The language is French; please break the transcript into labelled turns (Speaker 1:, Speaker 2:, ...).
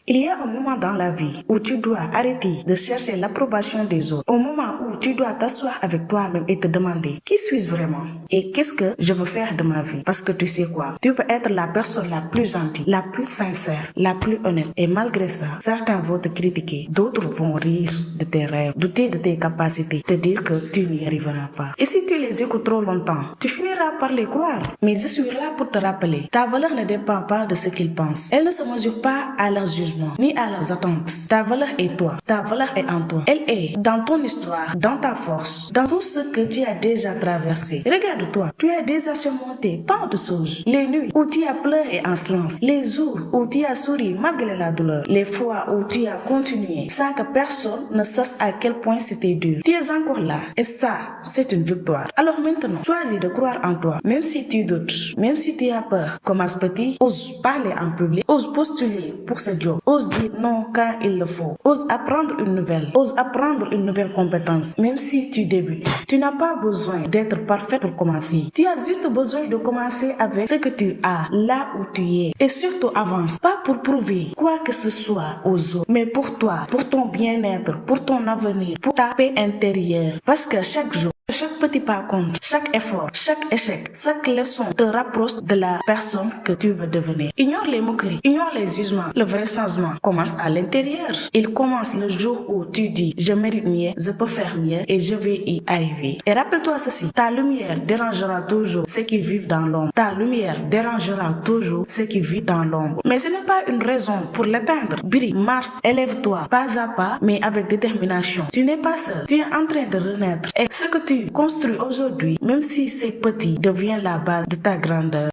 Speaker 1: Il y a un moment dans la vie où tu dois arrêter de chercher l'approbation des autres. Au moment où tu dois t'asseoir avec toi-même et te demander qui suis-je vraiment et qu'est-ce que je veux faire de ma vie. Parce que tu sais quoi, tu peux être la personne la plus gentille, la plus sincère, la plus honnête et malgré ça, certains vont te critiquer, d'autres vont rire de tes rêves, douter de tes capacités, te dire que tu n'y arriveras pas. Et si tu les écoutes trop longtemps, tu finiras par les croire. Mais je suis là pour te rappeler, ta valeur ne dépend pas de ce qu'ils pensent. Elle ne se mesure pas à leurs jugements ni à leurs attentes. Ta valeur est toi. Ta valeur est en toi. Elle est dans ton histoire, dans ta force, dans tout ce que tu as déjà traversé. Regarde-toi, tu as déjà surmonté tant de choses. Les nuits où tu as pleuré en silence, les jours où tu as souri malgré la douleur, les fois où tu as continué sans que personne ne sache à quel point c'était dur. Tu es encore là et ça, c'est une victoire. Alors maintenant, choisis de croire en toi, même si tu doutes, même si tu as peur. Commence petit, ose parler en public, ose postuler pour ce job. Ose dire non quand il le faut. Ose apprendre une nouvelle compétence. Même si tu débutes, tu n'as pas besoin d'être parfait pour commencer. Tu as juste besoin de commencer avec ce que tu as, là où tu es. Et surtout avance, pas pour prouver quoi que ce soit aux autres, mais pour toi, pour ton bien-être, pour ton avenir, pour ta paix intérieure. Parce que chaque jour, chaque petit pas compte, chaque effort, chaque échec, chaque leçon te rapproche de la personne que tu veux devenir. Ignore les moqueries, ignore les jugements. Le vrai changement commence à l'intérieur. Il commence le jour où tu dis je mérite mieux, je peux faire mieux et je vais y arriver. Et rappelle-toi ceci, ta lumière dérangera toujours ceux qui vivent dans l'ombre. Ta lumière dérangera toujours ceux qui vivent dans l'ombre. Mais ce n'est pas une raison pour l'éteindre. Brille, marche, élève-toi, pas à pas, mais avec détermination. Tu n'es pas seul, tu es en train de renaître. Et ce que tu construis aujourd'hui, même si c'est petit, devient la base de ta grandeur.